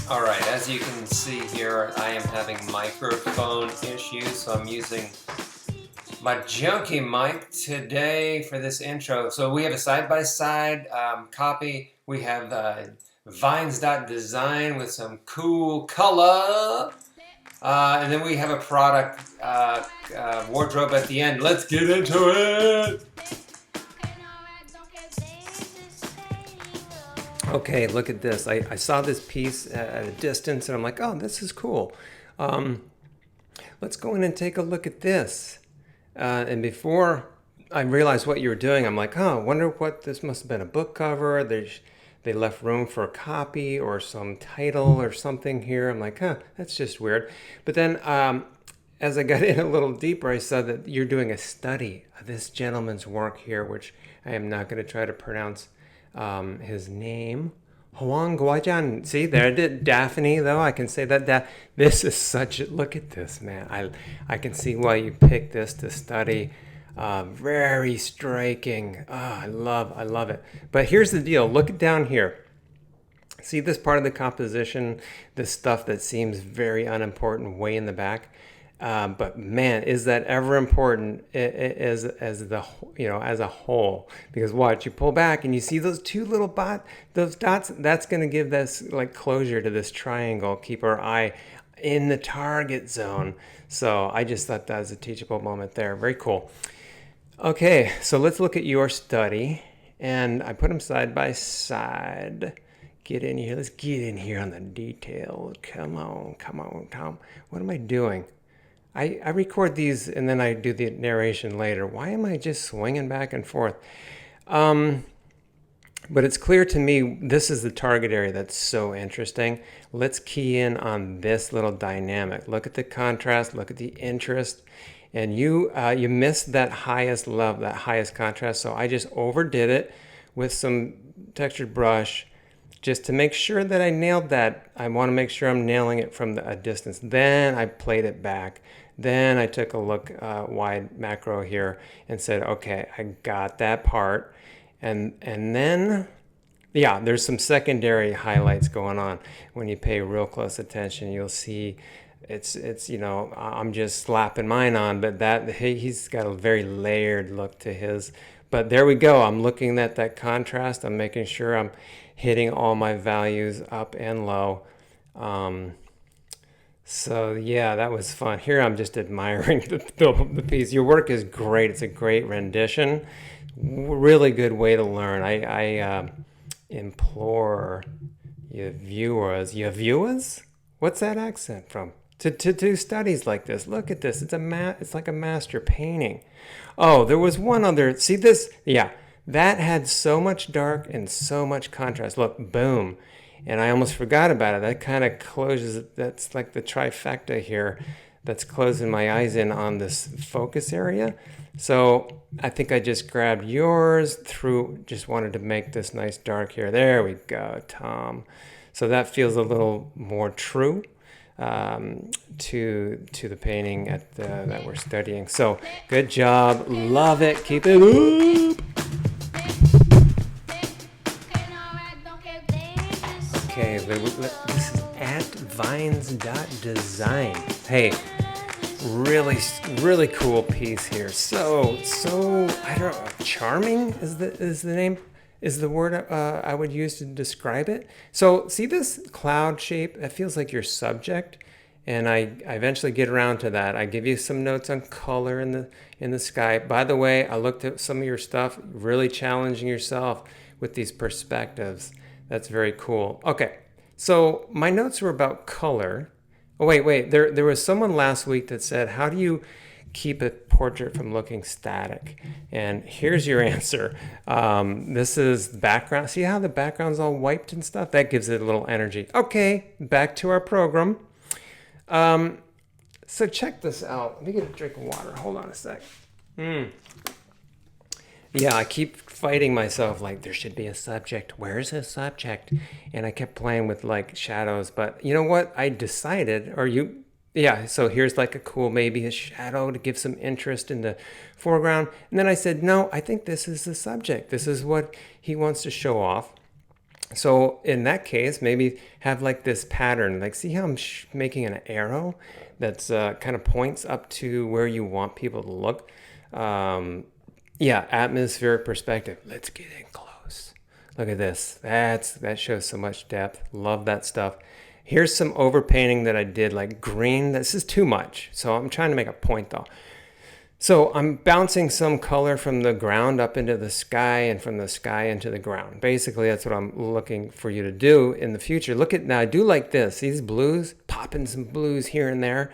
All right, as you can see here, I am having microphone issues, so I'm using my junky mic today for this intro. So we have a side-by-side copy. We have vines.design with some cool color. And then we have a product wardrobe at the end. Let's get into it! Okay, look at this. I saw this piece at a distance and I'm like, oh, this is cool. Let's go in and take a look at this. And before I realized what you were doing, I'm like, oh, I wonder what this must have been, a book cover. They left room for a copy or some title or something here. I'm like, huh, that's just weird. But then as I got in a little deeper, I saw that you're doing a study of this gentleman's work here, which I am not going to try to pronounce his name. Huang Guajian. See, there did Daphne, though. I can say that. This is such a look at this, man. I can see why you picked this to study. Very striking. Oh, I love it. But here's the deal. Look down here. See this part of the composition, this stuff that seems very unimportant way in the back. But man, is that ever important as a whole? Because watch, you pull back and you see those two little those dots. That's going to give this like closure to this triangle. Keep our eye in the target zone. So I just thought that was a teachable moment there. Very cool. Okay, so let's look at your study, and I put them side by side. Get in here. Let's get in here on the detail. Come on, Tom. What am I doing? I record these and then I do the narration later. Why am I just swinging back and forth? But it's clear to me this is the target area that's so interesting. Let's key in on this little dynamic. Look at the contrast, look at the interest. And you missed that highest level, that highest contrast. So I just overdid it with some textured brush just to make sure that I nailed that. I want to make sure I'm nailing it from a distance. Then I played it back. Then I took a look wide macro here and said, okay, I got that part. And then, yeah, there's some secondary highlights going on. When you pay real close attention, you'll see it's I'm just slapping mine on, but he's got a very layered look to his. But there we go. I'm looking at that contrast. I'm making sure I'm hitting all my values up and low. So yeah, that was fun. Here I'm just admiring the piece. Your work is great. It's a great rendition. Really good way to learn. I implore your viewers. What's that accent from? To do studies like this. Look at this. It's like a master painting. Oh, there was one other. See this? Yeah, that had so much dark and so much contrast. Look, boom. And I almost forgot about it. That kind of closes, that's like the trifecta here that's closing my eyes in on this focus area. So I think I just grabbed yours just wanted to make this nice dark here. There we go, Tom. So that feels a little more true to the painting that we're studying. So good job. Love it. Keep it up. Okay, this is at vines.design. Hey, really cool piece here. So I don't know, charming is the name, is the word I would use to describe it. So see this cloud shape? It feels like your subject, and I eventually get around to that. I give you some notes on color in the sky. By the way, I looked at some of your stuff, really challenging yourself with these perspectives. That's very cool. Okay, so my notes were about color. Oh, wait. There was someone last week that said, how do you keep a portrait from looking static? And here's your answer. This is background. See how the background's all wiped and stuff? That gives it a little energy. Okay, back to our program. So check this out. Let me get a drink of water. Hold on a sec. Yeah, I keep fighting myself like there should be a subject. Where's the subject? And I kept playing with like shadows. But you know what? I decided, so here's like a cool, maybe a shadow to give some interest in the foreground. And then I said, no, I think this is the subject. This is what he wants to show off. So in that case, maybe have like this pattern. Like, see how I'm making an arrow that's kind of points up to where you want people to look. Um, yeah, atmospheric perspective. Let's get in close. Look at this. That shows so much depth. Love that stuff. Here's some overpainting that I did, like green. This is too much, so I'm trying to make a point though. So I'm bouncing some color from the ground up into the sky and from the sky into the ground. Basically, that's what I'm looking for you to do in the future. Look at, now I do like this, these blues, popping some blues here and there.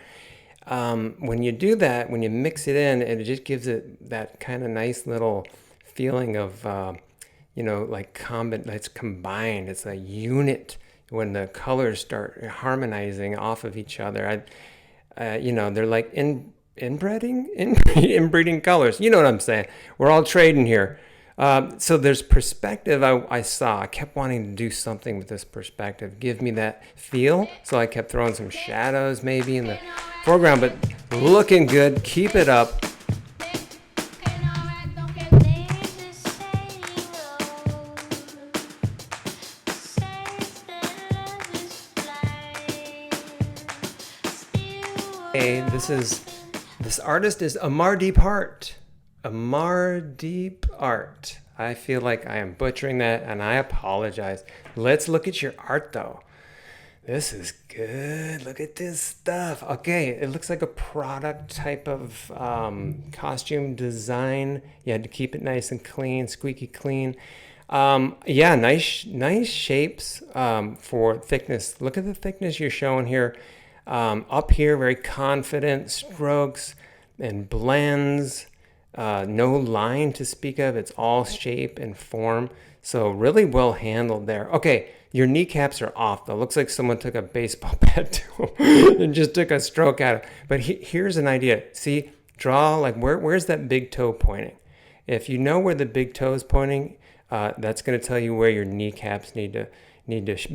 When you do that, when you mix it in, it just gives it that kind of nice little feeling of, like it's combined. It's a unit when the colors start harmonizing off of each other. They're like inbreeding colors. You know what I'm saying? We're all trading here. So there's perspective. I saw. I kept wanting to do something with this perspective. Give me that feel. So I kept throwing some shadows maybe in the foreground, but looking good. Keep it up. Hey, this artist is Amardeep Art. Amardeep Art. I feel like I am butchering that and I apologize. Let's look at your art though. This is good. Look at this stuff. Okay, it looks like a product type of costume design. You had to keep it nice and clean, squeaky clean. Yeah, nice shapes for thickness. Look at the thickness you're showing here. Up here, very confident strokes and blends. No line to speak of. It's all shape and form. So really well handled there. Okay, your kneecaps are off though. Looks like someone took a baseball bat to them and just took a stroke at it. But here's an idea. See, draw like where's that big toe pointing? If you know where the big toe is pointing, that's going to tell you where your kneecaps need to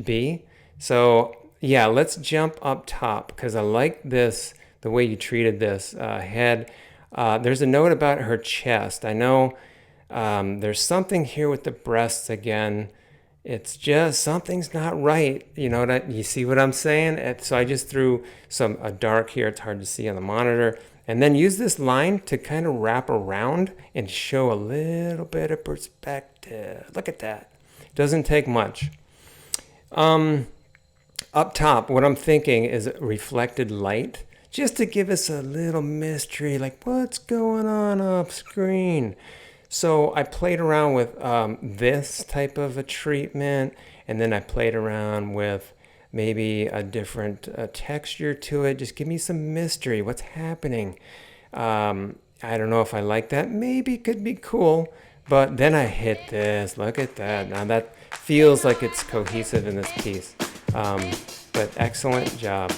be. So yeah, let's jump up top because I like this, the way you treated this head. There's a note about her chest. I know there's something here with the breasts again. It's just something's not right. You see what I'm saying? So I just threw a dark here. It's hard to see on the monitor. And then use this line to kind of wrap around and show a little bit of perspective. Look at that. Doesn't take much. Up top, what I'm thinking is reflected light, just to give us a little mystery, like what's going on off screen. So I played around with this type of a treatment, and then I played around with maybe a different texture to it. Just give me some mystery. What's happening? I don't know if I like that. Maybe it could be cool. But then I hit this. Look at that. Now that feels like it's cohesive in this piece. But excellent job.